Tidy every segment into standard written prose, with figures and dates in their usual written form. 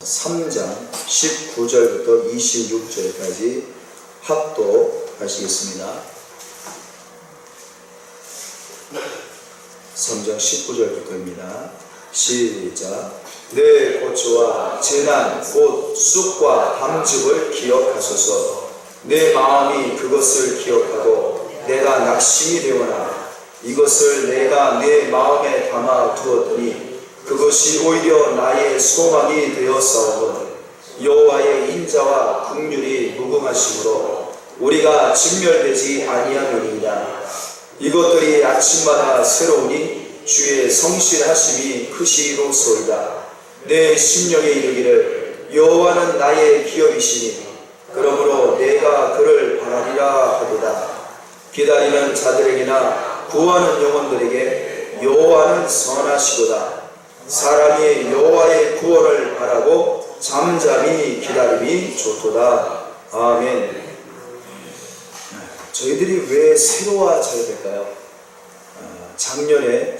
3장 19절부터 26절까지 합독하시겠습니다. 3장 19절부터입니다. 시작. 내 고초와 재난 곧 쑥과 담즙을 기억하소서. 내 마음이 그것을 기억하고 내가 낙심이 되거나 이것을 내가 내 마음에 담아 두었더니 그것이 오히려 나의 소망이 되었사오니 여호와의 인자와 긍휼이 무궁하심으로 우리가 진멸되지 아니하느니이다. 이것들이 아침마다 새로우니 주의 성실하심이 크시로소이다. 내 심령에 이르기를 여호와는 나의 기업이시니 그러므로 내가 그를 바라리라 하도다. 기다리는 자들에게나 구하는 영혼들에게 여호와는 선하시도다. 사람이 여호와의 구원을 바라고 잠잠히 기다림이 좋도다. 아멘. 저희들이 왜 새로워져야 될까요? 작년에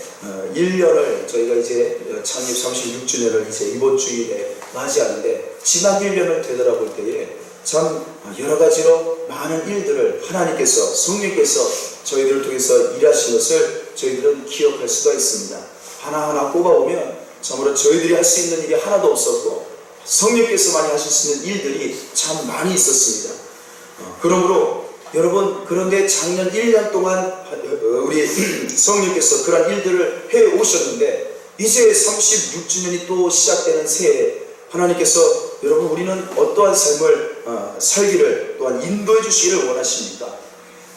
1년을 저희가 이제 창립 36주년을 이제 이번 주일에 맞이하는데 지난 1년을 되돌아볼 때에 참 여러 가지로 많은 일들을 하나님께서 성령께서 저희들을 통해서 일하신 것을 저희들은 기억할 수가 있습니다. 하나하나 꼽아보면 참으로 저희들이 할 수 있는 일이 하나도 없었고 성령께서만이 하실 수 있는 일들이 참 많이 있었습니다. 그러므로 여러분, 그런데 작년 1년 동안 우리 성령께서 그런 일들을 해 오셨는데 이제 36주년이 또 시작되는 새해 하나님께서 여러분 우리는 어떠한 삶을 살기를 또한 인도해 주시기를 원하십니까?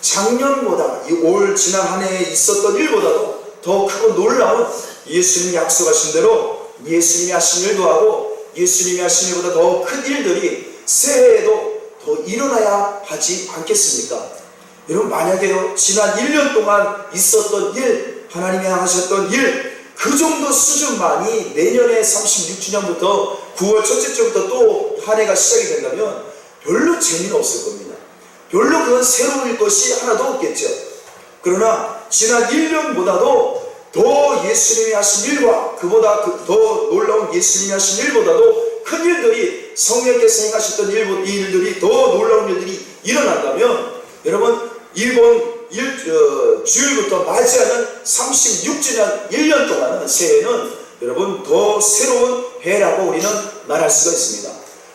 작년보다 올 지난 한 해에 있었던 일보다도 더 크고 놀라운 예수님이 약속하신 대로 예수님이 하신 일도 하고 예수님이 하신 일보다 더 큰 일들이 새해에도 더 일어나야 하지 않겠습니까? 여러분, 만약에요 지난 1년 동안 있었던 일, 하나님이 하셨던 일, 그 정도 수준만이 내년에 36주년부터 9월 첫째 주부터 또 한 해가 시작이 된다면 별로 재미는 없을 겁니다. 별로 그건 새로운 것이 하나도 없겠죠. 그러나 지난 1년보다도 더 예수님이 하신 일과 그보다 더 놀라운 예수님이 하신 일보다도 큰 일들이 성령께서 행하셨던 일들이 더 놀라운 일들이 일어난다면 여러분 이번 주일부터 맞이하는 36주년 1년 동안은 새해는 여러분 더 새로운 해라고 우리는 말할 수가 있습니다.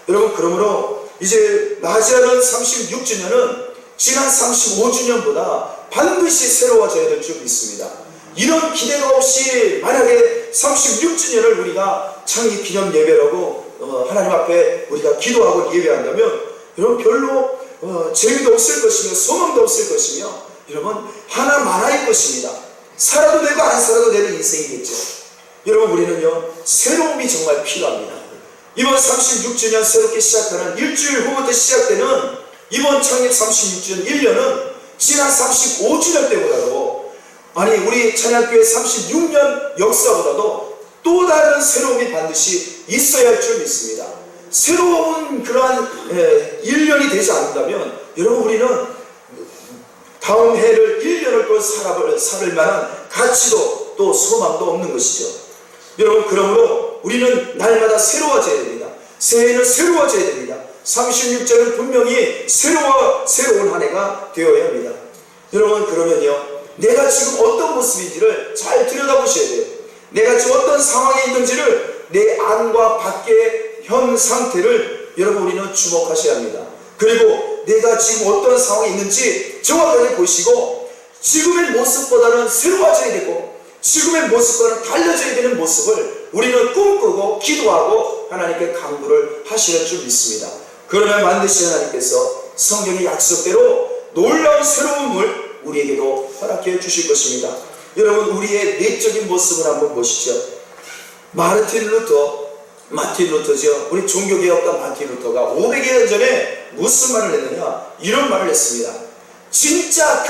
여러분, 그러므로 이제 맞이하는 36주년은 지난 35주년보다 반드시 새로워져야 될 줄 믿습니다. 이런 기대가 없이 만약에 36주년을 우리가 창립 기념 예배라고 하나님 앞에 우리가 기도하고 예배한다면 여러분 별로 재미도 없을 것이며 소망도 없을 것이며 여러분 하나만할 것입니다. 살아도 되고 안 살아도 되는 인생이겠죠. 여러분, 우리는요 새로움이 정말 필요합니다. 이번 36주년 새롭게 시작하는 일주일 후부터 시작되는 이번 창립 36주년 1년은 지난 35주년 때보다도 아니 우리 찬양교회 36년 역사보다도 또 다른 새로움이 반드시 있어야 할 줄 믿습니다. 새로운 그러한 1년이 되지 않는다면 여러분 우리는 다음 해를 1년을 또 살을 만한 가치도 또 소망도 없는 것이죠. 여러분, 그러므로 우리는 날마다 새로워져야 됩니다. 새해는 새로워져야 됩니다. 36절은 분명히 새로운 한 해가 되어야 합니다. 여러분, 그러면요 내가 지금 어떤 모습인지를 잘 들여다보셔야 돼요. 내가 지금 어떤 상황에 있는지를 내 안과 밖의 현 상태를 여러분 우리는 주목하셔야 합니다. 그리고 내가 지금 어떤 상황에 있는지 정확하게 보시고 지금의 모습보다는 새로워져야 되고 지금의 모습과는 달라져야 되는 모습을 우리는 꿈꾸고 기도하고 하나님께 간구를 하시는 줄 믿습니다. 그러면 반드시 하나님께서 성경의 약속대로 놀라운 새로움을 우리에게도 허락해 주실 것입니다. 여러분, 우리의 내적인 모습을 한번 보시죠. 마틴 루터죠. 우리 종교개혁가 마틴 루터가 500여 년 전에 무슨 말을 했느냐, 이런 말을 했습니다. 진짜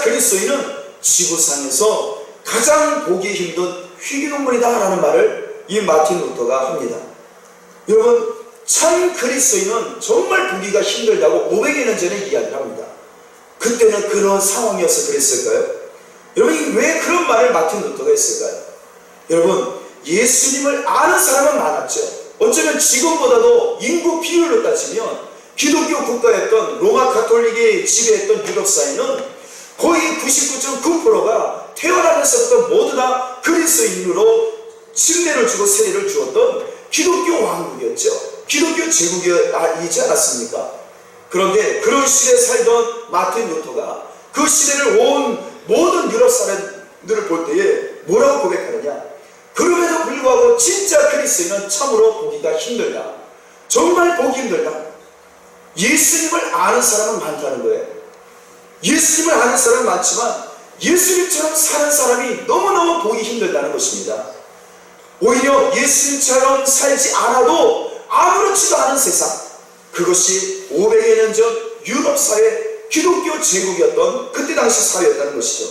그리스도인은 지구상에서 가장 보기 힘든 희귀동물이다 라는 말을 이 마틴 루터가 합니다. 여러분, 참 그리스도인은 정말 보기가 힘들다고 500여 년 전에 이야기를 합니다. 그때는 그런 상황이어서 그랬을까요? 여러분, 왜 그런 말을 마틴 루터가 했을까요? 여러분, 예수님을 아는 사람은 많았죠. 어쩌면 지금보다도 인구 비율로 따지면 기독교 국가였던 로마 가톨릭이 지배했던 유럽 사회는 거의 99.9%가 태어나면서부터 모두 다 그리스인으로 침례를 주고 세례를 주었던 기독교 왕국이었죠. 기독교 제국이지 않았습니까? 그런데 그런 시대에 살던 마틴 루터가 그 시대를 온 모든 유럽 사람들을 볼 때에 뭐라고 고백하느냐? 그럼에도 불구하고 진짜 그리스인은 참으로 보기가 힘들다. 정말 보기 힘들다. 예수님을 아는 사람은 많다는 거예요. 예수님을 아는 사람은 많지만 예수님처럼 사는 사람이 너무너무 보기 힘들다는 것입니다. 오히려 예수님처럼 살지 않아도 아무렇지도 않은 세상, 그것이 500여 년 전 유럽 사회 기독교 제국이었던 그때 당시 사회였다는 것이죠.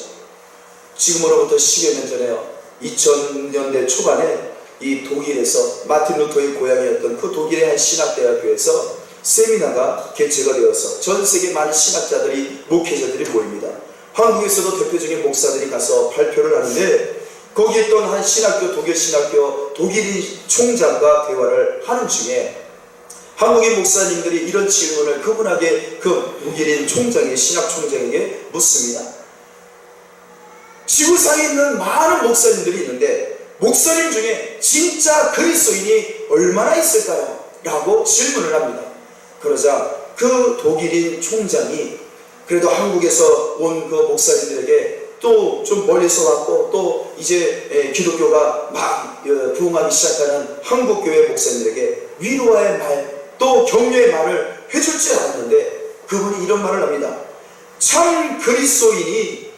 지금으로부터 10여 년 전에요. 2000년대 초반에 이 독일에서 마틴 루터의 고향이었던 그 독일의 한 신학대학교에서 세미나가 개최가 되어서 전 세계 많은 신학자들이, 목회자들이 모입니다. 한국에서도 대표적인 목사들이 가서 발표를 하는데 거기에 있던 한 신학교, 독일 신학교 독일인 총장과 대화를 하는 중에 한국인 목사님들이 이런 질문을 그분에게, 그 독일인 총장의 신학 총장에게 묻습니다. 지구상에 있는 많은 목사님들이 있는데 목사님 중에 진짜 그리스도인이 얼마나 있을까요? 라고 질문을 합니다. 그러자 그 독일인 총장이 그래도 한국에서 온 그 목사님들에게 또 좀 멀리서 왔고 또 이제 기독교가 막 부흥하기 시작하는 한국교회 목사님들에게 위로의 말, 또 격려의 말을 해줄 줄 알았는데 그분이 이런 말을 합니다. 참 그리스도인이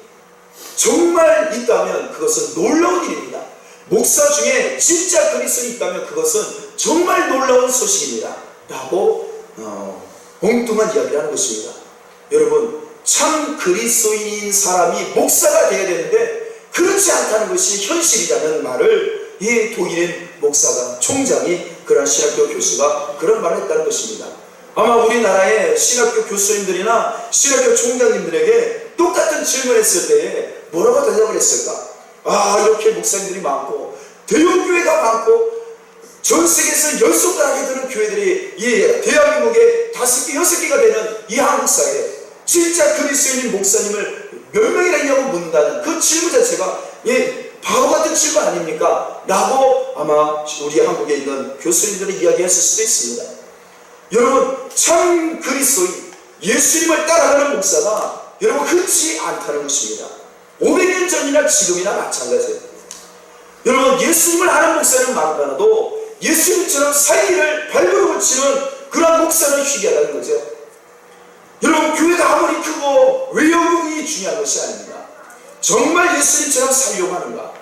정말 있다면 그것은 놀라운 일입니다. 목사 중에 진짜 그리스도인이 있다면 그것은 정말 놀라운 소식입니다. 라고 엉뚱한 이야기를 하는 것입니다. 여러분, 참 그리스도인인 사람이 목사가 되어야 되는데 그렇지 않다는 것이 현실이라는 말을 이 독일인 목사가, 총장이, 그런 신학교 교수가 그런 말을 했다는 것입니다. 아마 우리나라의 신학교 교수님들이나 신학교 총장님들에게 똑같은 질문을 했을 때에 뭐라고 대답을 했을까? 아, 이렇게 목사님들이 많고 대형교회가 많고 전 세계에서 10손가락에 드는 교회들이 이 대한민국에 5개, 6개가 되는 이 한국 사회에 진짜 그리스도인인 목사님을 몇 명이나 있냐고 묻는다는 그 질문 자체가 바보 같은 질문 아닙니까? 라고 아마 우리 한국에 있는 교수님들이 이야기했을 수도 있습니다. 여러분, 참 그리스도인, 예수님을 따라가는 목사가 여러분 흔치 않다는 것입니다. 500년 전이나 지금이나 마찬가지예요. 여러분, 예수님을 아는 목사는 많아도 예수님처럼 살기를 발버둥을 치는 그런 목사는 희귀하다는 거죠. 여러분, 교회가 아무리 크고 외형이 중요한 것이 아닙니다. 정말 예수님처럼 살려고 하는가?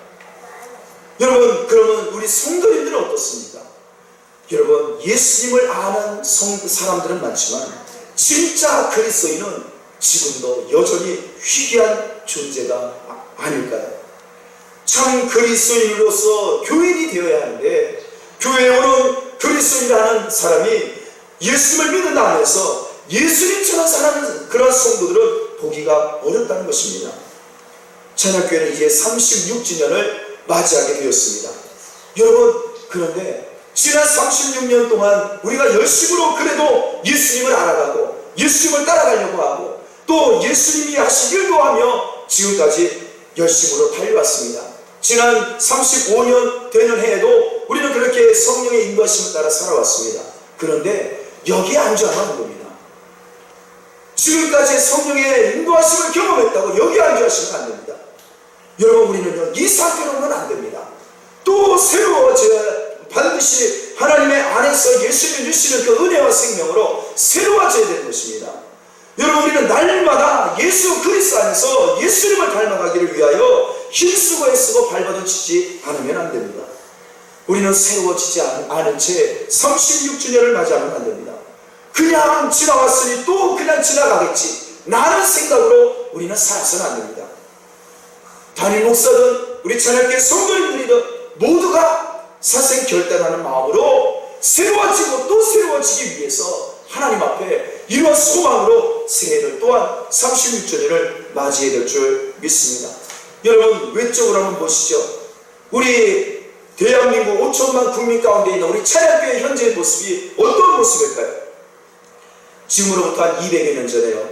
여러분, 그러면 우리 성도님들은 어떻습니까? 여러분, 예수님을 아는 사람들은 많지만 진짜 그리스도인은 지금도 여전히 희귀한 존재가 아닐까요? 참 그리스도인으로서 교인이 되어야 하는데 교회에 오는 그리스도인이라는 사람이 예수님을 믿는 안에서 예수님처럼 사는 그런 성도들은 보기가 어렵다는 것입니다. 찬양교회는 이제 36주년을 맞이하게 되었습니다. 여러분, 그런데 지난 36년 동안 우리가 열심으로 그래도 예수님을 알아가고 예수님을 따라가려고 하고 또 예수님이 하신 일도 하며 지금까지 열심으로 달려왔습니다. 지난 35년 되는 해에도 우리는 그렇게 성령의 인도하심을 따라 살아왔습니다. 그런데 여기에 안주하면 겁니다. 지금까지 성령의 인도하심을 경험했다고 여기에 안주하시면 안 됩니다. 여러분, 우리는요, 이 상태로는 안 됩니다. 또 새로워져야, 반드시 하나님의 안에서 예수님이 주시는 그 은혜와 생명으로 새로워져야 되는 것입니다. 여러분, 우리는 날마다 예수 그리스도 안에서 예수님을 닮아가기를 위하여 힘쓰고 애쓰고 발버둥 치지 않으면 안 됩니다. 우리는 새로워지지 않은 채 36주년을 맞이하면 안 됩니다. 그냥 지나왔으니 또 그냥 지나가겠지, 라는 생각으로 우리는 살아서는 안 됩니다. 담임 목사든 우리 찬양교회 성도님들이든 모두가 사생 결단하는 마음으로 새로워지고 또 새로워지기 위해서 하나님 앞에 이런 소망으로 새해를 또한 36주년을 맞이해야 될 줄 믿습니다. 여러분, 외적으로 한번 보시죠. 우리 대한민국 5천만 국민 가운데 있는 우리 찬양교회 현재의 모습이 어떤 모습일까요? 지금으로부터 한 200여 년 전에요,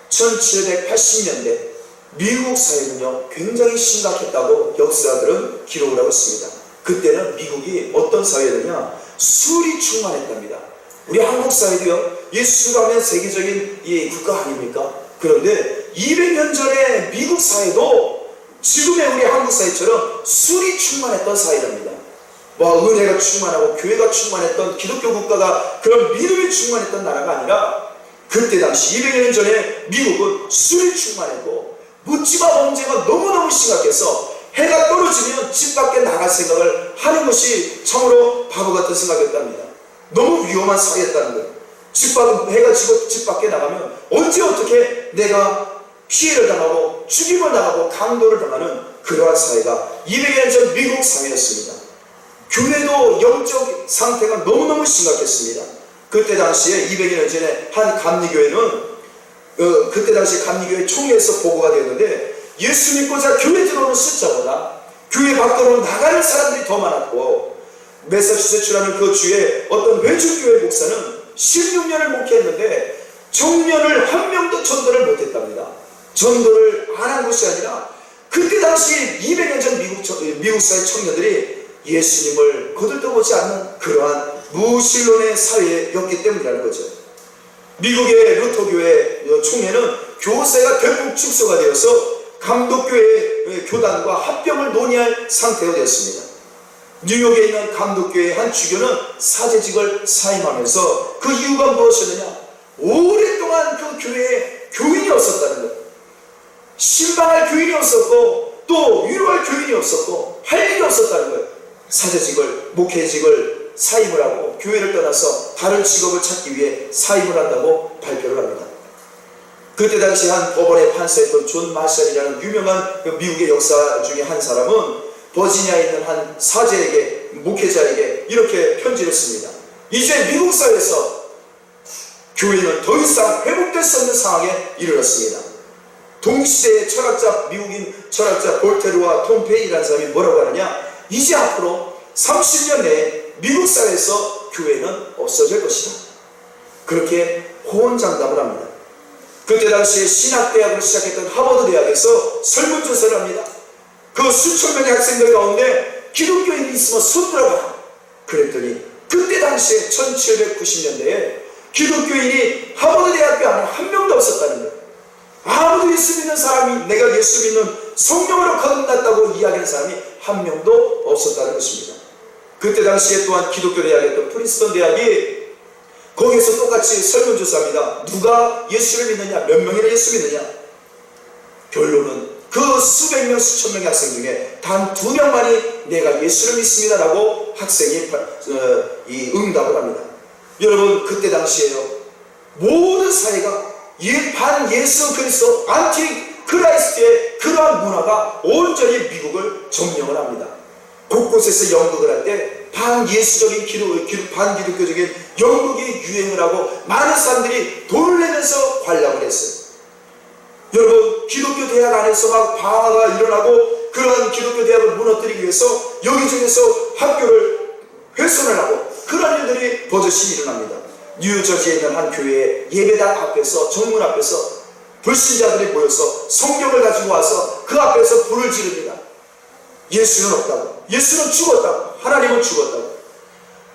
1780년대 미국 사회는요 굉장히 심각했다고 역사들은 기록을 하고 있습니다. 그때는 미국이 어떤 사회였느냐, 술이 충만했답니다. 우리 한국 사회도요, 이 술하면 세계적인 이 국가 아닙니까? 그런데 200년 전에 미국 사회도 지금의 우리 한국 사회처럼 술이 충만했던 사회랍니다. 은혜가 충만하고 교회가 충만했던 기독교 국가가, 그런 믿음이 충만했던 나라가 아니라, 그때 당시 200여 년 전에 미국은 술이 충만했고 묻지마 범죄가 너무너무 심각해서 해가 떨어지면 집 밖에 나갈 생각을 하는 것이 참으로 바보 같은 생각이었답니다. 너무 위험한 사회였다는 거예요. 해가 지고 집 밖에 나가면 언제 어떻게 내가 피해를 당하고 죽임을 당하고 강도를 당하는 그러한 사회가 200여 년 전 미국 사회였습니다. 교회도 영적 상태가 너무너무 심각했습니다. 그때 당시에 200여 년 전에 한 감리교회는 그때 당시 감리교회 총회에서 보고가 되었는데, 예수 믿고자 교회 들어오는 숫자보다 교회 밖으로 나가는 사람들이 더 많았고, 매사추세츠라는 그 주에 어떤 회중교회 목사는 16년을 목회했는데 청년을 한 명도 전도를 못했답니다. 전도를 안 한 것이 아니라 그때 당시 200년 전 미국 사회 청년들이 예수님을 거들떠보지 않는 그러한 무신론의 사회였기 때문이라는 거죠. 미국의 루터교회 총회는 교세가 대폭 축소가 되어서 감독교회 교단과 합병을 논의할 상태가 되었습니다. 뉴욕에 있는 감독교회 한 주교는 사제직을 사임하면서 그 이유가 무엇이었느냐, 오랫동안 그 교회에 교인이 없었다는 거예요. 신방할 교인이 없었고 또 위로할 교인이 없었고 할 일이 없었다는 거예요. 사제직을, 목회직을 사임을 하고 교회를 떠나서 다른 직업을 찾기 위해 사임을 한다고 발표를 합니다. 그때 당시 한 법원에 판사였던 존 마샬이라는 유명한 미국의 역사 중에 한 사람은 버지니아에 있는 한 사제에게, 목회자에게 이렇게 편지를 씁니다. 이제 미국 사회에서 교회는 더 이상 회복될 수 없는 상황에 이르렀습니다. 동시대의 철학자, 미국인 철학자 볼테르와 톰 페이라는 사람이 뭐라고 하느냐, 이제 앞으로 30년 내에 미국 사회에서 교회는 없어질 것이다. 그렇게 호언장담을 합니다. 그때 당시에 신학대학을 시작했던 하버드 대학에서 설문조사를 합니다. 그 수천 명의 학생들 가운데 기독교인이 있으면 손 들어봐라. 그랬더니 그때 당시에 1790년대에 기독교인이 하버드 대학교 안에 한 명도 없었다는 거예요. 아무도 예수 믿는 사람이, 내가 예수 믿는 성령으로 거듭났다고 이야기하는 사람이 한 명도 없었다는 것입니다. 그때 당시에 또한 기독교 대학이었던 프린스턴 대학이 거기에서 똑같이 설문조사합니다. 누가 예수를 믿느냐, 몇 명이나 예수 믿느냐. 결론은 그 수백 명, 수천 명의 학생 중에 단 2명만이 내가 예수를 믿습니다라고 학생이 응답을 합니다. 여러분, 그때 당시에요, 모든 사회가 반 예수 그리스도, 안티 크라이스트의 그러한 문화가 온전히 미국을 점령을 합니다. 곳곳에서 연극을 할 때 반예수적인 반기독교적인 연극이 유행을 하고 많은 사람들이 돈을 내면서 관람을 했어요. 여러분, 기독교 대학 안에서 막 방화가 일어나고 그런 기독교 대학을 무너뜨리기 위해서 여기저기서 학교를 훼손을 하고 그런 일들이 버젓이 일어납니다. 뉴저지에 있는 한 교회의 예배당 앞에서, 정문 앞에서 불신자들이 모여서 성경을 가지고 와서 그 앞에서 불을 지릅니다. 예수는 없다고, 예수는 죽었다고, 하나님은 죽었다고.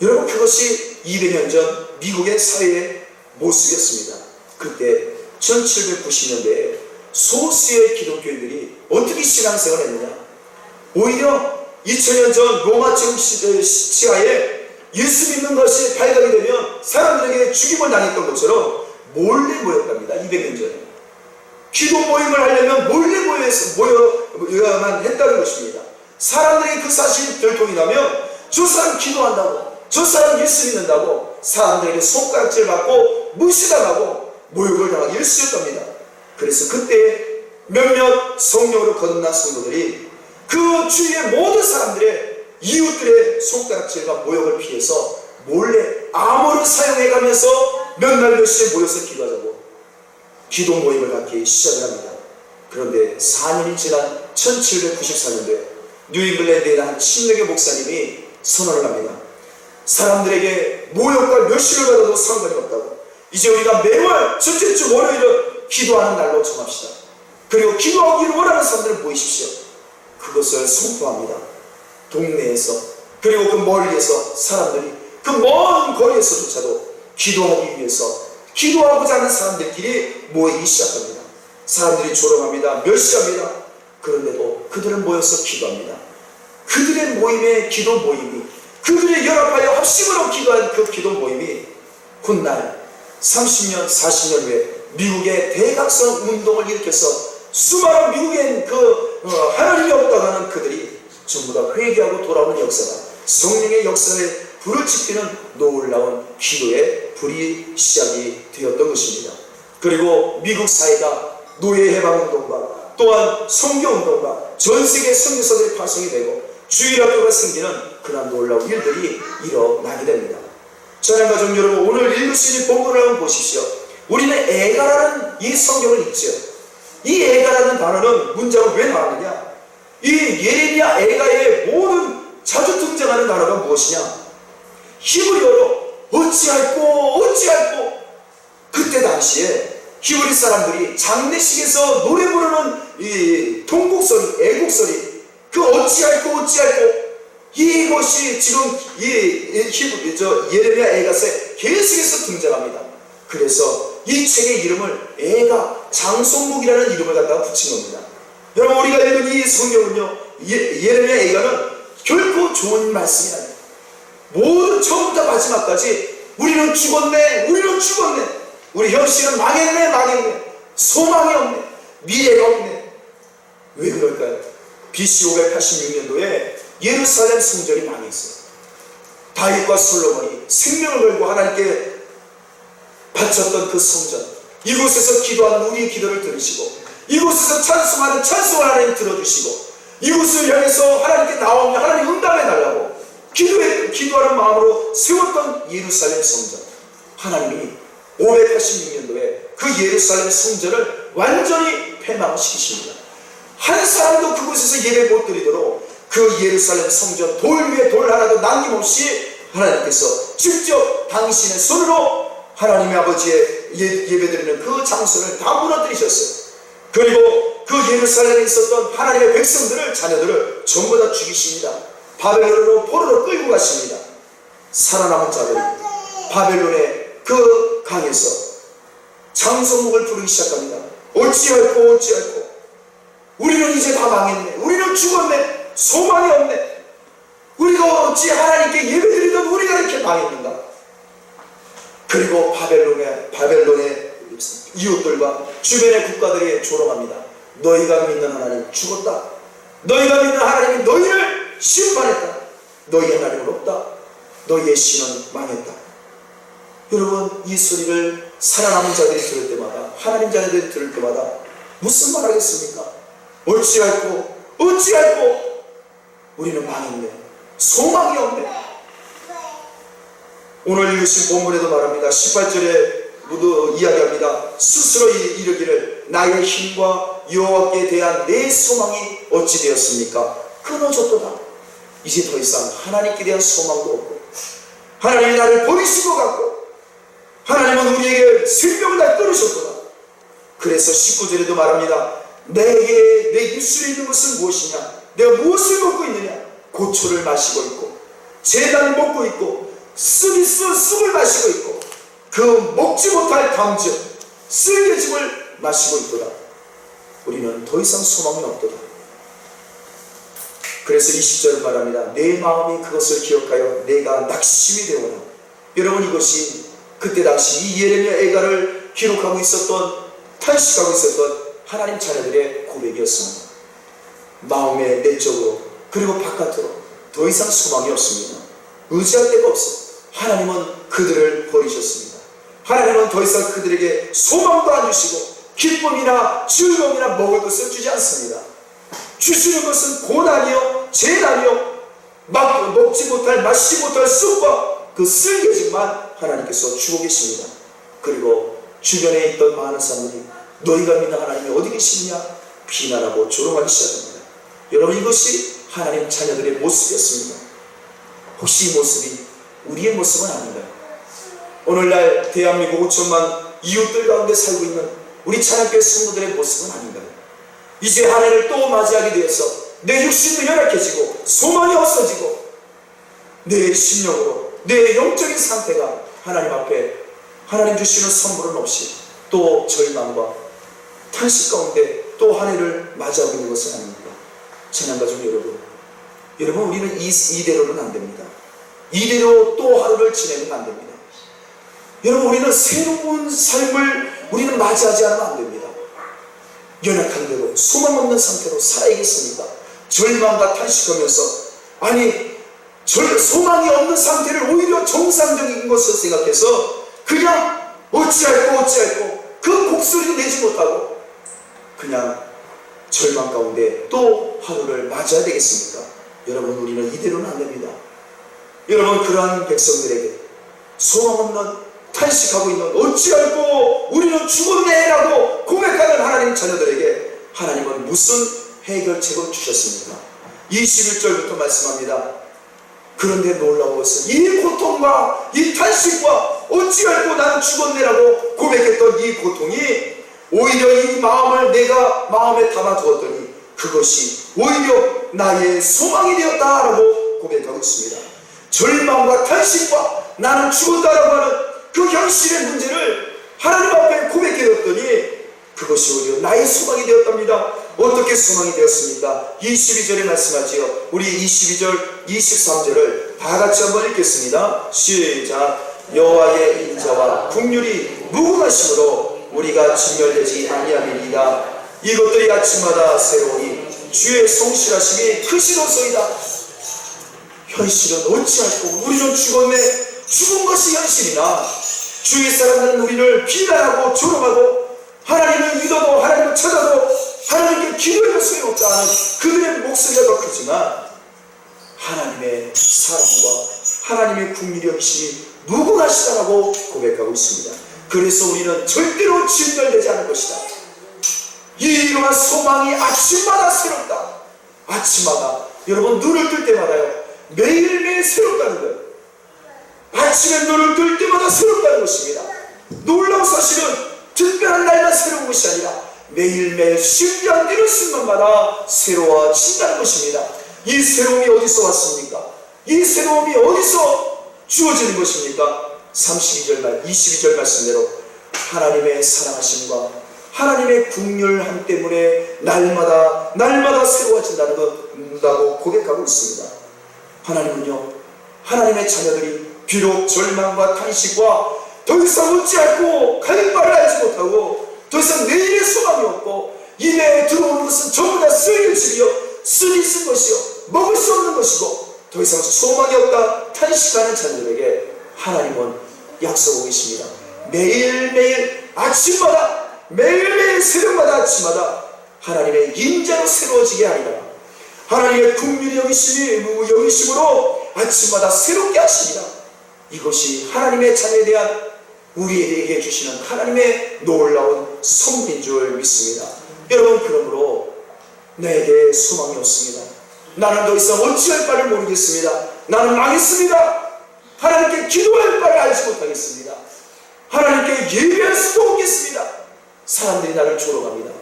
여러분, 그것이 200년 전 미국의 사회의 모습이었습니다. 그때 1790년대에 소수의 기독교인들이 어떻게 신앙생활을 했느냐, 오히려 2000년 전 로마 제국 시하에 예수 믿는 것이 발각이 되면 사람들에게 죽임을 당했던 것처럼 몰래 모였답니다. 200년 전에 기도 모임을 하려면 몰래 모여야만 했다는 것입니다. 사람들이 그 사실이 들통이 나면 저 사람 기도한다고, 저 사람 예수 믿는다고 사람들에게 손가락질 받고 무시당하고 모욕을 당하기 일쑤였답니다. 그래서 그때 몇몇 성령으로 거듭난 성도들이 그 주위의 모든 사람들의, 이웃들의 손가락질과 모욕을 피해서 몰래 암호를 사용해가면서 몇 날 몇시에 모여서 기도하자고 기도 모임을 갖기 시작을 합니다. 그런데 4년이 지난 1794년도에 뉴잉글랜드에 한 침례교 목사님이 선언을 합니다. 사람들에게 모욕과 멸시를 받아도 상관이 없다고. 이제 우리가 매월 첫째 주 월요일은 기도하는 날로 정합시다. 그리고 기도하기를 원하는 사람들을 모이십시오. 그것을 선포합니다. 동네에서, 그리고 그 멀리에서 사람들이, 그 먼 거리에서조차도 기도하기 위해서 기도하고자 하는 사람들끼리 모이기 시작합니다. 사람들이 조롱합니다. 멸시합니다. 그런데도 그들은 모여서 기도합니다. 그들의 모임의 기도 모임이, 그들의 연합하여 합심으로 기도한 그 기도 모임이 훗날 30년, 40년 후에 미국의 대각성 운동을 일으켜서 수많은 미국엔 하나님이 없다고 하는 그들이 전부 다 회개하고 돌아오는 역사가, 성령의 역사에 불을 지피는 놀라운 기도의 불이 시작이 되었던 것입니다. 그리고 미국 사회가 노예 해방운동과 또한 선교운동과 전세계 선교사들이 파송이 되고 주일학교가 생기는 그런 놀라운 일들이 일어나게 됩니다. 사랑하는 가족 여러분, 오늘 읽으신 본문을 한번 보십시오. 우리는 애가라는 이 성경을 읽죠. 이 애가라는 단어는 문장은 왜 나왔느냐? 이 예레미야 애가의 모든 자주 등장하는 단어가 무엇이냐? 히브리어로 어찌할꼬 그때 당시에 히브리 사람들이 장례식에서 노래 부르는 이 통곡소리, 애곡소리, 그 어찌할꼬 이것이 지금 예레미야 애가서에 계속해서 등장합니다. 그래서 이 책의 이름을 애가, 장송곡이라는 이름을 갖다가 붙인 겁니다. 여러분, 우리가 읽은 이 성경은요, 예레미야 애가는 결코 좋은 말씀이 아니에요. 모든 처음부터 마지막까지 우리는 죽었네, 우리 현실은 망했네, 소망이 없네, 미래가 없네. 왜 그럴까요? BC 586년도에 예루살렘 성전이 망했어요. 다윗과 솔로몬이 생명을 걸고 하나님께 바쳤던 그 성전, 이곳에서 기도하는 우리의 기도를 들으시고, 이곳에서 찬송하는 찬송을 하나님 들어주시고, 이곳을 향해서 하나님께 나오며 하나님 응답해 달라고 기도하는 마음으로 세웠던 예루살렘 성전, 하나님이 586년도에 그 예루살렘 성전을 완전히 폐망시키십니다. 한 사람도 그곳에서 예배 못 드리도록 그 예루살렘 성전 돌 위에 돌 하나도 남김없이 하나님께서 직접 당신의 손으로 하나님의 아버지의 예배드리는 그 장소를 다 무너뜨리셨어요. 그리고 그 예루살렘에 있었던 하나님의 백성들을, 자녀들을 전부 다 죽이십니다. 바벨론으로 포로로 끌고 가십니다. 살아남은 자들이 바벨론의 그 강에서 장성목을 부르기 시작합니다. 어찌할꼬 우리는 이제 다 망했네, 우리는 죽었네, 소망이 없네, 우리가 어찌 하나님께 예배드리던 우리가 이렇게 망했는가. 그리고 바벨론의 이웃들과 주변의 국가들이 조롱합니다. 너희가 믿는 하나님 죽었다, 너희가 믿는 하나님이 너희를 심판했다, 너희 하나님은 없다, 너희의 신은 망했다. 여러분, 이 소리를 살아남은 자들이 들을 때마다, 하나님 자녀들이 들을 때마다 무슨 말 하겠습니까? 어찌할꼬 우리는 망했네, 소망이 없네. 오늘 읽으신 본문에도 말합니다. 18절에 모두 이야기합니다. 스스로 이르기를 나의 힘과 여호와께 대한 내 소망이 어찌 되었습니까? 끊어졌도다. 이제 더 이상 하나님께 대한 소망도 없고, 하나님이 나를 버리신 것 같고, 하나님은 우리에게 생명을 다 끊으셨구나. 그래서 19절에도 말합니다. 내게 내 입술에 있는 것은 무엇이냐? 내가 무엇을 먹고 있느냐? 고초를 마시고 있고, 재단을 먹고 있고, 쑥을 마시고 있고, 그 먹지 못할 담즙, 쓸개즙을 마시고 있도다. 우리는 더 이상 소망이 없도다. 그래서 20절을 말합니다. 내 마음이 그것을 기억하여 내가 낙심이 되오나. 여러분, 이것이 그때 당시 이 예레미야 애가를 기록하고 있었던, 탄식하고 있었던 하나님 자녀들의 고백이었습니다. 마음의 내적으로 그리고 바깥으로 더 이상 소망이 없습니다. 의지할 데가 없어. 하나님은 그들을 버리셨습니다. 하나님은 더 이상 그들에게 소망도 안 주시고 기쁨이나 즐거움이나 먹을 것을 주지 않습니다. 주시는 것은 고난이요, 재난이요, 먹지 못할, 마시지 못할 쑥과 그 쓸개즙만 하나님께서 주고 계십니다. 그리고 주변에 있던 많은 사람들이 너희가 믿는 하나님이 어디 계시느냐 비난하고 조롱하기 시작합니다. 여러분, 이것이 하나님 자녀들의 모습이었습니다. 혹시 이 모습이 우리의 모습은 아닌가요? 오늘날 대한민국 5천만 이웃들 가운데 살고 있는 우리 찬양교회 성도들의 모습은 아닌가요? 이제 한 해를 또 맞이하게 되어서 내 육신도 열악해지고 소망이 없어지고 내 심령으로 내 영적인 상태가 하나님 앞에 하나님 주시는 선물은 없이 또 절망과 탄식 가운데 또 한 해를 맞이하고 있는 것은 아닙니까? 찬양가족 여러분 우리는 이대로는 안 됩니다. 이대로 또 하루를 지내면 안 됩니다. 여러분 우리는 새로운 삶을 우리는 맞이하지 않으면 안 됩니다. 연약한 대로 소망 없는 상태로 살아야겠습니까? 절망과 탄식하면서 소망이 없는 상태를 오히려 정상적인 것으로 생각해서 그냥 어찌할꼬 그 곡소리도 내지 못하고 그냥 절망 가운데 또 하루를 맞아야 되겠습니까? 여러분 우리는 이대로는 안 됩니다. 여러분 그러한 백성들에게 소망 없는 탄식하고 있는 어찌할꼬 우리는 죽었네 라고 고백하는 하나님 자녀들에게 하나님은 무슨 해결책을 주셨습니까? 21절부터 말씀합니다. 그런데 놀라운 것은 이 고통과 이 탄식과 어찌할꼬 나는 죽었네라고 고백했던 이 고통이 오히려 이 마음을 내가 마음에 담아두었더니 그것이 오히려 나의 소망이 되었다라고 고백하고 있습니다. 절망과 탄식과 나는 죽었다라고 하는 그 현실의 문제를 하나님 앞에 고백해뒀더니 그것이 오히려 나의 소망이 되었답니다. 어떻게 소망이 되었습니까? 22절에 말씀하지요. 우리 22절, 23절을 다 같이 한번 읽겠습니다. 시작. 여호와의 인자와 긍휼이 무궁하심으로 우리가 진멸되지 아니함이니이다. 이것들이 아침마다 새로우니 주의 성실하심이 크시로소이다. 현실은 어찌할꼬 우리는 죽었네. 죽은 것이 현실이나 주위 사람들은 우리를 비난하고 조롱하고 하나님을 믿어도 하나님을 찾아도 하나님께 기도해도 소용없지 않은 그들의 목소리가 더 크지만 하나님의 사랑과 하나님의 긍휼의 여기심이 무궁하시다라고 고백하고 있습니다. 그래서 우리는 절대로 진멸되지 않을 것이다. 이러한 소망이 아침마다 새롭다. 아침마다 여러분 눈을 뜰 때마다요 매일매일 새롭다는 거예요. 아침에 눈을 뜰 때마다 새롭다는 것입니다. 놀라운 사실은 특별한 날만 새로운 것이 아니라 매일매일 신비한 뛰는 순간마다 새로워진다는 것입니다. 이 새로움이 어디서 왔습니까? 이 새로움이 어디서 주어지는 것입니까? 22절 말씀대로 하나님의 사랑하심과 하나님의 긍휼함 때문에 날마다 새로워진다고 고백하고 있습니다. 하나님은요 하나님의 자녀들이 비록 절망과 탄식과 더 이상 어찌할꼬 갈 바를 알지 못하고 더 이상 내일의 소망이 없고 이내에 들어오는 것은 전부 다 쓰일 집이요 쓰리 쓴 것이요 먹을 수 없는 것이고 더 이상 소망이 없다 탄식하는 자녀들에게 하나님은 약속하고 계십니다. 매일매일 아침마다 매일매일 새벽마다 아침마다 하나님의 인자로 새로워지게 하리라. 하나님의 긍휼히 여기심으로 아침마다 새롭게 하시리라. 이것이 하나님의 자녀에 대한 우리에게 주시는 하나님의 놀라운 선물인 줄 믿습니다. 여러분 그러므로 내게 소망이 없습니다. 나는 더 이상 어찌할 바를 모르겠습니다. 나는 망했습니다. 하나님께 기도할 바를 알지 못하겠습니다. 하나님께 예배할 수도 없겠습니다. 사람들이 나를 조롱합니다.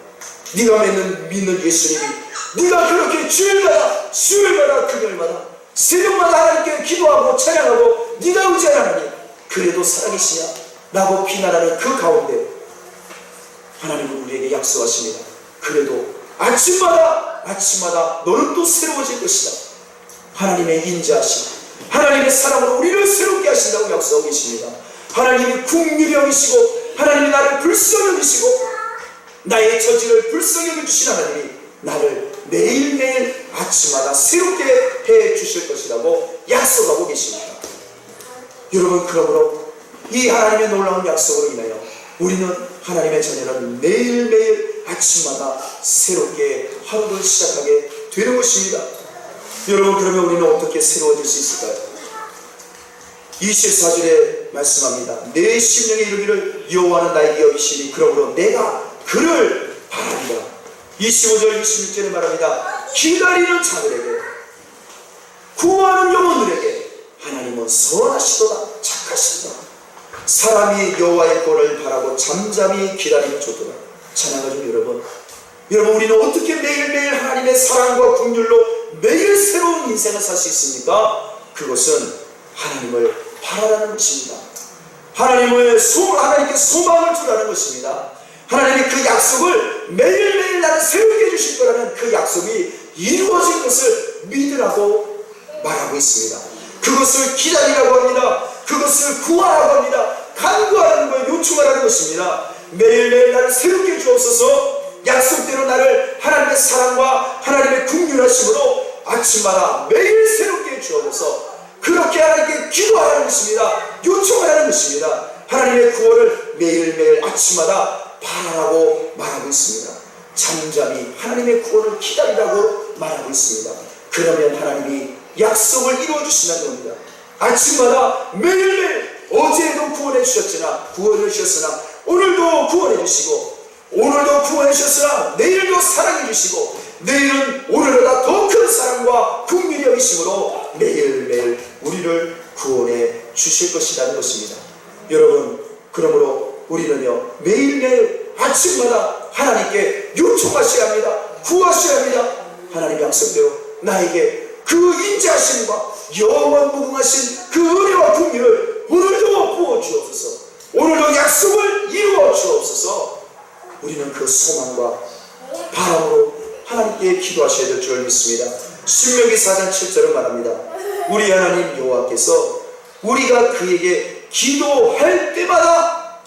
네가 믿는 예수님이 네가 그렇게 주일마다 금요일마다 새벽마다 하나님께 기도하고 찬양하고 네가 의지하는 하나님 그래도 살아계시냐 라고 비난하는 그 가운데 하나님은 우리에게 약속하십니다. 그래도 아침마다 너는 또 새로워질 것이다. 하나님의 인자하심 하나님의 사랑으로 우리를 새롭게 하신다고 약속하고 계십니다. 하나님이 긍휼히 여기시고 하나님이 나를 불쌍히 여기시고 나의 처지를 불쌍히 여겨주신 하나님이 나를 매일매일 아침마다 새롭게 해주실 것이라고 약속하고 계십니다. 여러분 그러므로 이 하나님의 놀라운 약속으로 인하여 우리는 하나님의 자녀는 매일매일 아침마다 새롭게 하루를 시작하게 되는 것입니다. 여러분 그러면 우리는 어떻게 새로워질 수 있을까요? 24절에 말씀합니다. 내 심령에 이르기를 여호와는 나에게 여기시니 그러므로 내가 그를 바라리라. 25절 26절에 말합니다. 기다리는 자들에게 구하는 영혼들에게 하나님은 선하시도다, 착하시도다. 사람이 여호와의 꼴을 바라고 잠잠히 기다리는 조도다. 찬양하죠 여러분. 여러분, 우리는 어떻게 매일매일 하나님의 사랑과 긍휼로 매일 새로운 인생을 살 수 있습니까? 그것은 하나님을 바라라는 것입니다. 하나님께 소망을 주라는 것입니다. 하나님이 그 약속을 매일매일 나를 새롭게 해주실 거라는 그 약속이 이루어진 것을 믿으라고 말하고 있습니다. 그것을 기다리라고 합니다. 그것을 구하라고 합니다. 간구하라는 걸 요청하라는 것입니다. 매일매일 나를 새롭게 주옵소서. 약속대로 나를 하나님의 사랑과 하나님의 긍휼하심으로 아침마다 매일 새롭게 주옵소서. 그렇게 하나님께 기도하라는 것입니다. 요청하라는 것입니다. 하나님의 구원을 매일매일 아침마다 바라라고 말하고 있습니다. 잠잠히 하나님의 구원을 기다리라고 말하고 있습니다. 그러면 하나님이 약속을 이루어 주신다는 겁니다. 아침마다 매일매일 어제도 구원해 주셨으나 오늘도 구원해 주시고, 오늘도 구원해 주셨으나 내일도 사랑해 주시고, 내일은 오늘보다 더 큰 사랑과 긍휼이 여기심으로 매일매일 우리를 구원해 주실 것이라는 것입니다. 여러분, 그러므로 우리는요 매일매일 아침마다 하나님께 요청하셔야 합니다. 구하셔야 합니다. 하나님 약속대로 나에게 그 인자하심과 영원 무궁하신 그 은혜와 긍휼을 오늘도 부어 주옵소서. 오늘도 약속을 이루어 주옵소서. 우리는 그 소망과 바람으로 하나님께 기도하셔야 될 줄 믿습니다. 신명기 4장 7절은 말합니다. 우리 하나님 여호와께서 우리가 그에게 기도할 때마다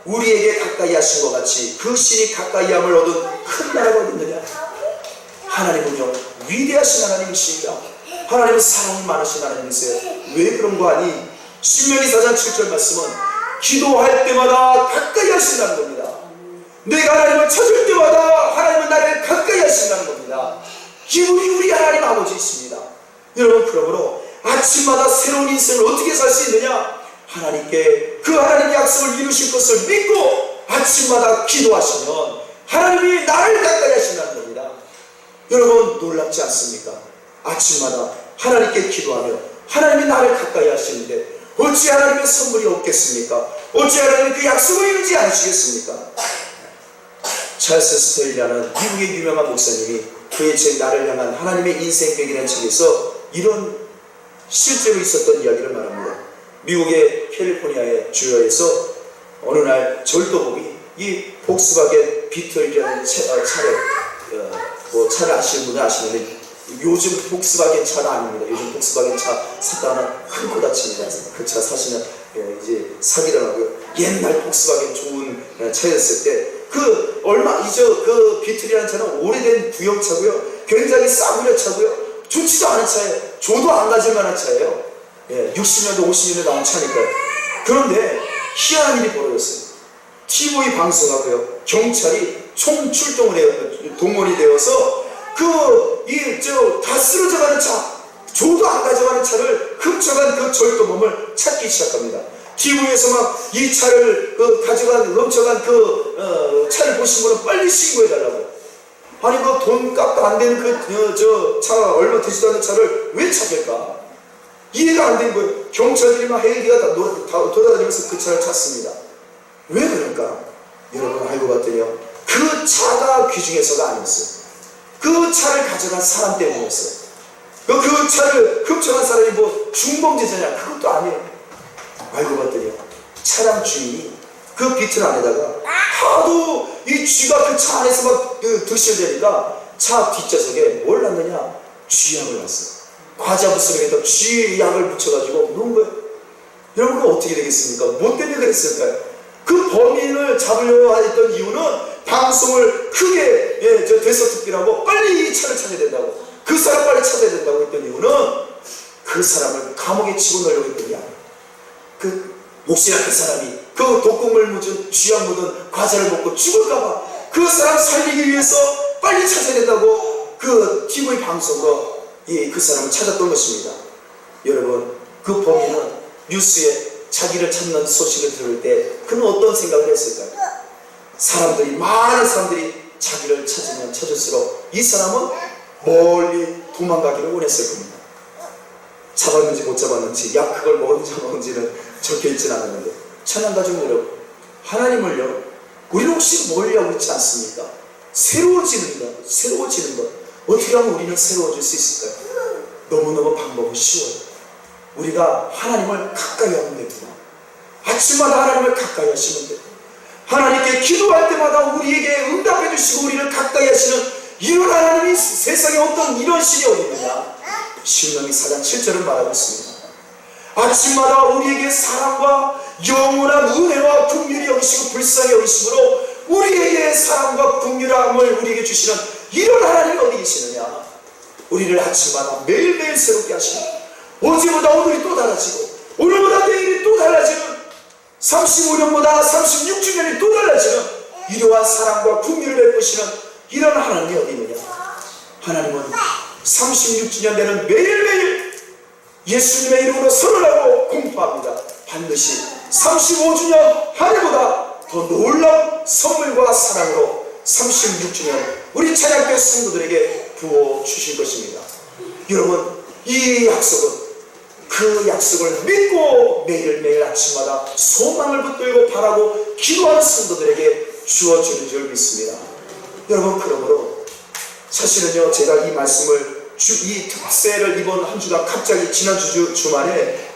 우리에게 가까이 하신 것 같이 그 신이 가까이 함을 얻은 큰 나라가 어딨느냐. 하나님은요 위대하신 하나님이십니다. 하나님은 사랑이 많으신 하나님이세요. 왜 그런 거 아니? 신명기 4장 7절 말씀은 기도할 때마다 가까이 하신다는 겁니다. 내가 하나님을 찾을 때마다 하나님은 나를 가까이 하신다는 겁니다. 기분이 우리 하나님 아버지이십니다. 여러분, 그러므로 아침마다 새로운 인생을 어떻게 살 수 있느냐? 하나님께 그 하나님의 약속을 이루실 것을 믿고 아침마다 기도하시면 하나님이 나를 가까이 하신다는 겁니다. 여러분, 놀랍지 않습니까? 아침마다 하나님께 기도하며 하나님이 나를 가까이 하시는데 어찌 하나님의 선물이 없겠습니까? 어찌 하나님이 그 약속을 이루지 않으시겠습니까? 찰스 스테일이라는 미국의 유명한 목사님이 그의 책 나를 향한 하나님의 인생백이라는 책에서 이런 실제로 있었던 이야기를 말합니다. 미국의 캘리포니아의 주요에서 어느 날 절도범이 이 복스바겐 비틀이라는 차를 아시는 분은 아시는데, 요즘 복스바겐 차가 아닙니다. 요즘 복스바겐 차 샀다가는 큰 코 다칩니다. 그 차 사시면 이제 사기를 하고요. 옛날 복스바겐 좋은 차였을 때 그 비틀이라는 차는 오래된 구형차고요. 굉장히 싸구려 차고요. 좋지도 않은 차예요. 조도 안 가질 만한 차예요. 60년대 50년대 나온 차니까요. 그런데 희한한 일이 벌어졌어요. TV 방송하고요. 경찰이 총 출동을 해요. 동원이 되어서 다 쓰러져가는 차, 조도 안 가져가는 차를 훔쳐간 그 절도범을 찾기 시작합니다. TV에서 막 이 차를 훔쳐간 차를 보신 분은 빨리 신고해달라고. 아니, 그 돈값도 안 되는 차, 얼마 되지도 않는 차를 왜 찾을까? 이해가 안 되는 거예요. 경찰들이 막 헬기가 다 돌아다니면서 그 차를 찾습니다. 왜 그럴까? 여러분, 알고 봤더니요, 그 차가 귀중해서가 아니었어요. 그 차를 가져간 사람 때문이었어요. 그 차를 훔쳐간 사람이 뭐 중범죄자냐? 그것도 아니에요. 알고 봤더니요, 차량 주인이 그 비틀 안에다가 하도 이 쥐가 그 차 안에서 막 드실대니까 차 뒷좌석에 뭘 놨느냐? 쥐약을 놨어요. 과자 부스러기에다 쥐약을 묻혀가지고 놓은 거예요. 여러분, 그거 어떻게 되겠습니까? 뭐 때문에 그랬을까요? 그 범인을 잡으려고 했던 이유는 방송을 크게 되서특기라고 빨리 이 차를 찾아야 된다고, 그 사람 빨리 찾아야 된다고 했던 이유는 그 사람을 감옥에 집어넣으려고 했던 게 아니에요. 혹시나 그 사람이 그 독극물 묻은 쥐약 묻은 과자를 먹고 죽을까봐 그 사람 살리기 위해서 빨리 찾아야 된다고 그 TV 방송으로 그 사람을 찾았던 것입니다. 여러분, 그 범인은 뉴스에 자기를 찾는 소식을 들을 때 그는 어떤 생각을 했을까요? 많은 사람들이 자기를 찾으면 찾을수록 이 사람은 멀리 도망가기를 원했을 겁니다. 잡았는지 못 잡았는지, 약 그걸 먹었는지 안 먹었는지는 적혀 있지는 않았는데, 찬양 가족 여러분, 하나님을요, 우리는 혹시 뭘려고 있지 않습니까? 새로워지는 것. 어떻게 하면 우리는 새로워질 수 있을까요? 너무너무 방법이 쉬워요. 우리가 하나님을 가까이 하면 됩니다. 아침마다 하나님을 가까이 하시면 돼요. 하나님께 기도할 때마다 우리에게 응답해 주시고 우리를 가까이 하시는 이런 하나님이 세상에 어떤 이런 신이 어디 있느냐? 신명기 4장 7절은 말하고 있습니다. 아침마다 우리에게 사랑과 영원한 은혜와 긍휼이 여기시고 불쌍히 여기심으로 우리에게 사랑과 긍휼함을 우리에게 주시는 이런 하나님이 어디 계시느냐? 우리를 아침마다 매일매일 새롭게 하시고 어제보다 오늘이 또 달라지고 오늘보다 내일이 또 달라지는 35년보다 36주년이 또 달라지는 이러한 사랑과 긍휼을 베푸시는 이런 하나님이 어디 있느냐? 하나님은 36주년 되는 매일매일 예수님의 이름으로 선언하고 공포합니다. 반드시 35주년 한 해보다 더 놀라운 선물과 사랑으로 36주년 우리 찬양교회 성도들에게 부어주실 것입니다. 여러분, 이 약속은 그 약속을 믿고 매일매일 아침마다 소망을 붙들고 바라고 기도하는 성도들에게 주어주는 줄 믿습니다. 여러분, 그러므로 사실은요, 제가 이 말씀을 이 특세를 이번 한 주간 갑자기 지난 주말에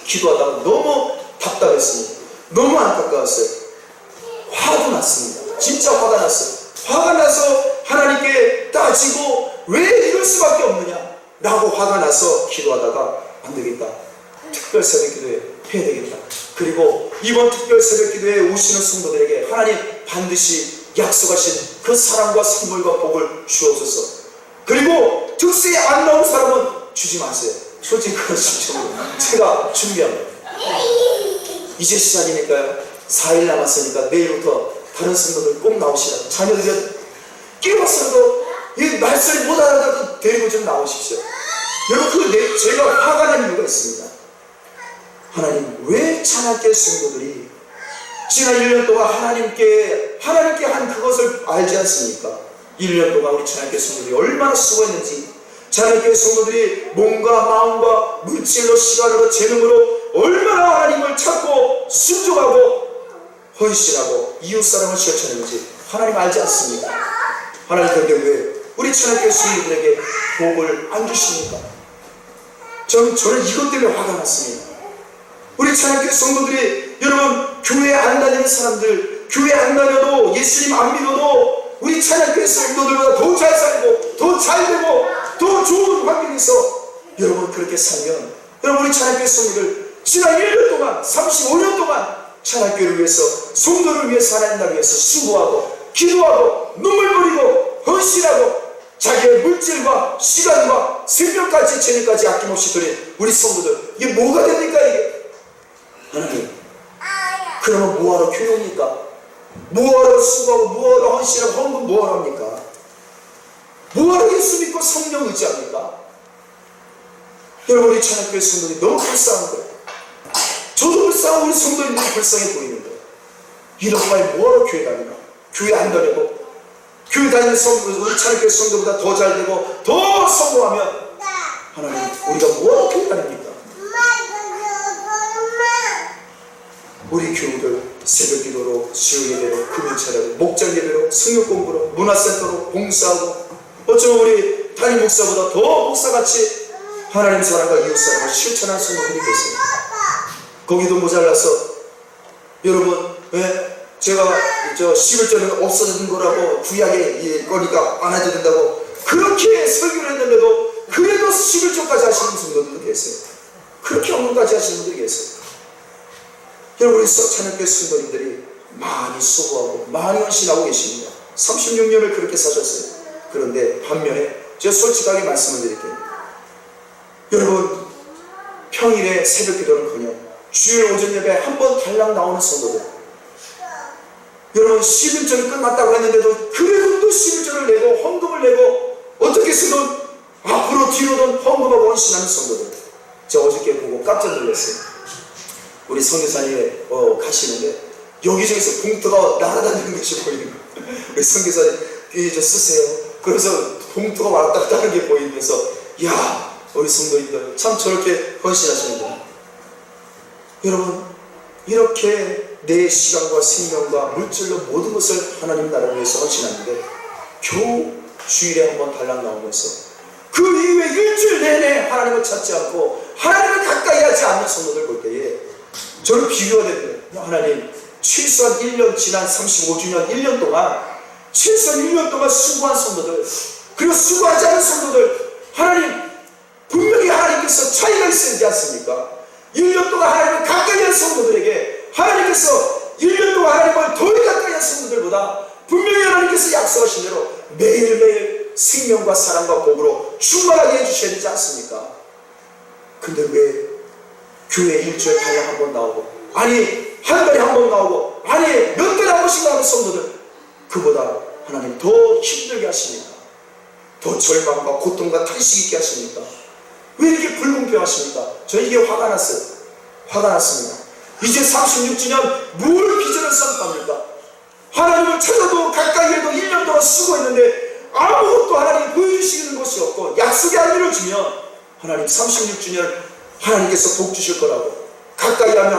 기도하다가 너무 답답했습니다. 너무 안타까웠어요. 화도 났습니다. 진짜 화가 났어요. 화가 나서 하나님께 따지고 왜 이럴 수밖에 없느냐 라고 화가 나서 기도하다가 안 되겠다. 특별 새벽 기도회 해야 되겠다. 그리고 이번 특별 새벽 기도회에 오시는 성도들에게 하나님 반드시 약속하신 그 사랑과 선물과 복을 주옵소서. 그리고 특세에 안 나온 사람은 주지 마세요. 솔직히 그런 심정으로 제가 준비합니다. 이제 시작이니까요. 4일 남았으니까 내일부터 다른 성도들 꼭 나오시라. 자녀들이 깨웠어도 이 말소리 못 알아들어도 데리고 좀 나오십시오. 여러분, 제가 화가 난 이유가 있습니다. 하나님, 왜 찬양교회 성도들이 지난 1년 동안 하나님께 한 그것을 알지 않습니까? 1년 동안 우리 찬양교회 성도들이 얼마나 수고했는지, 찬양교회 성도들이 몸과 마음과 물질로 시간으로 재능으로 얼마나 하나님을 찾고 순종하고 헌신하고 이웃사랑을 실천했는지 하나님 알지 않습니까? 하나님, 그런데 왜 우리 찬양교회 성도들에게 복을 안 주십니까? 저는 이것 때문에 화가 났습니다. 우리 찬양교회 성도들이, 여러분, 교회 안 다니는 사람들, 교회 안 다녀도 예수님 안 믿어도 우리 찬양교회 성도들보다 더 잘 살고 더 잘 되고 더 좋은 환경에서 여러분 그렇게 살면, 여러분, 우리 찬양교회 성도들 지난 1년 동안 35년 동안 찬양교회를 위해서, 성도를 위해서, 하나님 나라를 위해서 수고하고 기도하고 눈물 흘리고 헌신하고 자기의 물질과 시간과 생명까지 재능까지 아낌없이 드린 우리 성도들, 이게 뭐가 됩니까? 이게 하나님, 그러면 뭐하러 교회 옵니까? 뭐하러 수고하고 뭐하러 헌신하고 헌금 뭐하러 합니까? 뭐하러 예수 믿고 성령 의지합니까? 여러분, 우리 찬양교회 성도들이 너무 불쌍한 거예요. 저도 불쌍하고 우리 성도님들이 불쌍해 보이는 거예요. 이런 말에 뭐하러 교회 다니나? 교회 안 다니고 교회 다니는 성도들, 우리 찬양교회 성도보다 더 잘 되고 더 성공하면 하나님, 우리가 뭐하러 교회 다닙니까? 우리 교우들 새벽 기도로, 수요 예배로, 금요 차례로, 목장 예배로, 성역 공부로, 문화센터로 봉사하고, 어쩌면 우리 담임 목사보다 더 목사같이 하나님 사랑과 이웃 사랑을 실천하는 성도들이 계세요. 거기도 모자라서 여러분, 제가 11조는 없어진 거라고 구약에 거니까 안 해도 된다고 그렇게 설교를 했는데도 그래도 11조까지 하시는 성도들도 계세요. 그렇게 언론까지 하시는 분들이 계세요. 여러분, 우리 찬양교회 성도님들이 많이 수고하고 많이 헌신하고 계십니다. 36년을 그렇게 사셨어요. 그런데 반면에 제가 솔직하게 말씀을 드릴게요. 여러분, 평일에 새벽 기도는커녕 주일 오전 예배 한 번 달랑 나오는 성도들, 여러분 11절이 끝났다고 했는데도 그래도 또 11절을 내고 헌금을 내고 어떻게 쓰든 앞으로 뒤로든 헌금하고 헌신하는 성도들, 제가 어저께 보고 깜짝 놀랐어요. 우리 선교사님 가시는데 여기저기서 봉투가 날아다니는 것이 보이는 거예요. 우리 선교사님 이제 쓰세요. 그래서 봉투가 왔다 갔다 하는 게 보이면서, 야, 우리 성도님들 참 저렇게 헌신하시는구나. 여러분, 이렇게 내 시간과 생명과 물질로 모든 것을 하나님 나라를 위해서 헌신하는데 겨우 주일에 한번 달랑 나오면서 그 이후에 일주일 내내 하나님을 찾지 않고 하나님을 가까이 하지 않는 성도들 볼 때에 저는 비교가 됩니다. 하나님, 최소한 1년 지난 35주년 1년 동안 최소한 1년 동안 수고한 성도들, 그리고 수고하지 않은 성도들, 하나님 분명히 하나님께서 차이가 있지 않습니까? 1년 동안 하나님을 가까이 한 성도들에게 하나님께서 1년 동안 하나님을 덜 가까이 한 성도들보다 분명히 하나님께서 약속하신 대로 매일매일 생명과 사랑과 복으로 충만하게 해주셔야 되지 않습니까? 근데 왜 교회 일주일에 달랑 한 번 나오고, 아니 한 달에 한 번 나오고, 아니 몇 달에 한 번씩 나오는 성도들, 그보다 하나님 더 힘들게 하십니까? 더 절망과 고통과 탄식 있게 하십니까? 왜 이렇게 불공평하십니까? 저 이게 화가 났어요. 화가 났습니다. 이제 36주년 뭘 비전을 선포합니까? 하나님을 찾아도 가까이 해도 1년 동안 수고했는데 아무것도 하나님이 보여주시는 것이 없고 약속이 안 이루어지면 하나님 36주년 하나님께서 복 주실 거라고, 가까이 하면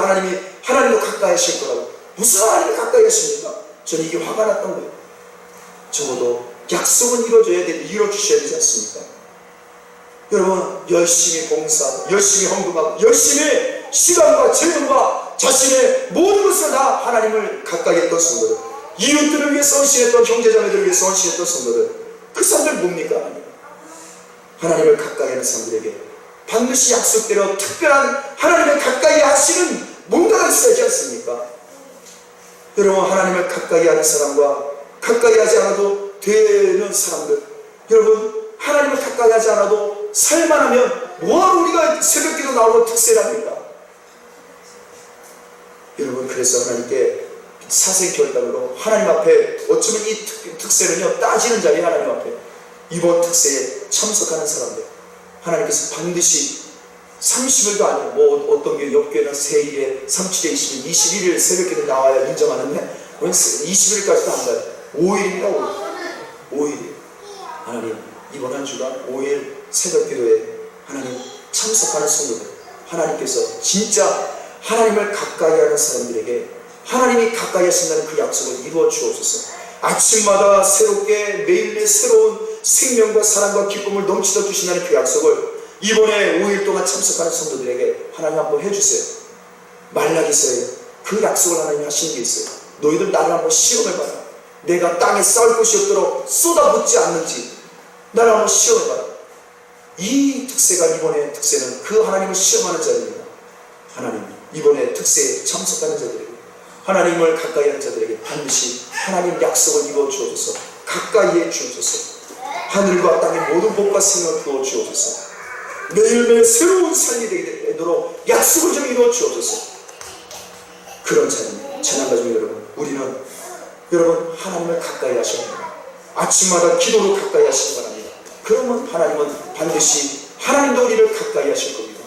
하나님도 가까이 하실 거라고, 무슨 하나님이 가까이 하십니까? 저는 이게 화가 났던 거예요. 적어도 약속은 이루어주셔야 되지 않습니까? 여러분, 열심히 봉사하고 열심히 헌금하고 열심히 시간과 재능과 자신의 모든 것을 다 하나님을 가까이 했던 성도들, 이웃들을 위해서 헌신했던 형제자매들을 위해서 헌신했던 성도들, 그 사람들 뭡니까? 하나님을 가까이 하는 사람들에게 반드시 약속대로 특별한 하나님을 가까이 하시는 뭔가가 있어야지 않습니까? 여러분, 하나님을 가까이 하는 사람과 가까이 하지 않아도 되는 사람들, 여러분, 하나님을 가까이 하지 않아도 살만하면 뭐하러 우리가 새벽기도 나오고 특세랍니까? 여러분, 그래서 하나님께 사생결단으로 하나님 앞에, 어쩌면 이 특세는요 따지는 자리에 하나님 앞에 이번 특세에 참석하는 사람들, 하나님께서 반드시 30일도 아니고 뭐 어떤 게 옆교회는 세일에 37에 20일 21일 새벽기도 나와야 인정하는데 20일까지도 안 가요. 5일입니다. 5일. 하나님, 이번 한 주간 5일 새벽기도에 하나님 참석하는 성도들, 하나님께서 진짜 하나님을 가까이 하는 사람들에게 하나님이 가까이 하신다는 그 약속을 이루어 주옵소서. 아침마다 새롭게 매일매일 새로운 생명과 사랑과 기쁨을 넘치다 주신다는 그 약속을 이번에 5일 동안 참석하는 성도들에게 하나님 한번 해주세요. 말라기서에 그 약속을 하나님이 하시는 게 있어요. 너희들 나를 한번 시험해봐라. 내가 땅에 쌓을 곳이 없도록 쏟아붓지 않는지 나를 한번 시험해봐라. 이 특세가, 이번에 특세는 그 하나님을 시험하는 자들입니다. 하나님, 이번에 특세에 참석하는 자들에게, 하나님을 가까이 하는 자들에게 반드시 하나님 약속을 이루어 주옵소서. 가까이 해 주옵소서. 하늘과 땅의 모든 복과 생명을 부어 주옵소서. 매일매일 새로운 삶이 되도록 약속을 좀 이루어 주옵소서. 그런 자입니다. 찬양가족 여러분, 우리는 여러분 하나님을 가까이 하셔야 합니다. 아침마다 기도로 가까이 하시기 바랍니다. 그러면 하나님은 반드시 하나님도 우리를 가까이 하실 겁니다.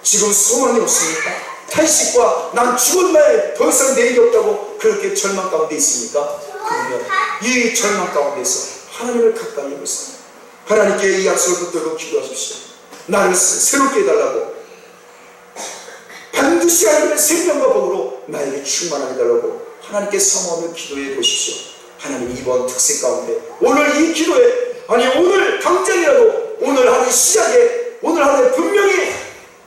지금 소망이 없습니까? 탄식과 난 죽은 날 더 이상 내일이 없다고 그렇게 절망 가운데 있습니까? 그러면 이 절망 가운데서 하나님을 가까이 해보세요. 하나님께 이 약속을 붙들고 기도하십시오. 나를 새롭게 해달라고, 반드시 하나님의 생명과 복으로 나에게 충만하게 해달라고 하나님께 사모하며 기도해 보십시오. 하나님, 이번 특세 가운데 오늘 이 기도에, 아니 오늘 당장이라도, 오늘 하루 시작에, 오늘 하루에 분명히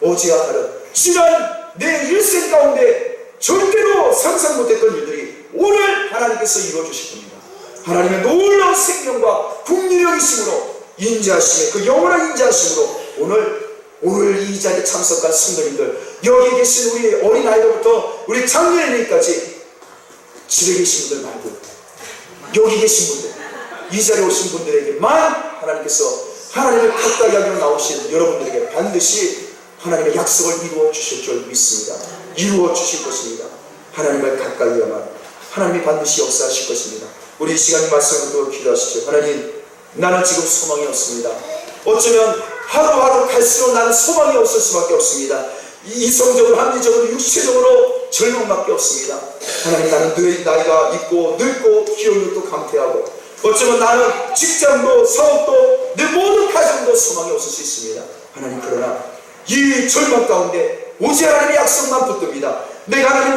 어제와 다른 지난 내 일생 가운데 절대로 상상 못했던 일들이 오늘 하나님께서 이루어주실 겁니다. 하나님의 놀라운 생명과 국리력이심으로, 인자하심의 그 영원한 인자하심으로 오늘 이 자리에 참석한 성도님들, 여기 계신 우리 어린아이들부터 우리 장년이까지 집에 계신 분들 말고 여기 계신 분들, 이 자리에 오신 분들에게만 하나님께서 하나님을 가까이 하기로 나오신 여러분들에게 반드시 하나님의 약속을 이루어 주실 줄 믿습니다. 이루어 주실 것입니다. 하나님을 가까이 하면 하나님이 반드시 역사하실 것입니다. 우리 이 시간 말씀으로 기도하시죠. 하나님, 나는 지금 소망이 없습니다. 어쩌면 하루하루 갈수록 나는 소망이 없을 수밖에 없습니다. 이성적으로, 합리적으로, 육체적으로 절망밖에 없습니다. 하나님, 나는 나이가 있고 늙고 기억력도 또 강퇴하고, 어쩌면 나는 직장도 사업도 내 모든 가정도 소망이 없을 수 있습니다. 하나님, 그러나 이 절망 가운데 오직 하나님의 약속만 붙듭니다. 내가 하나님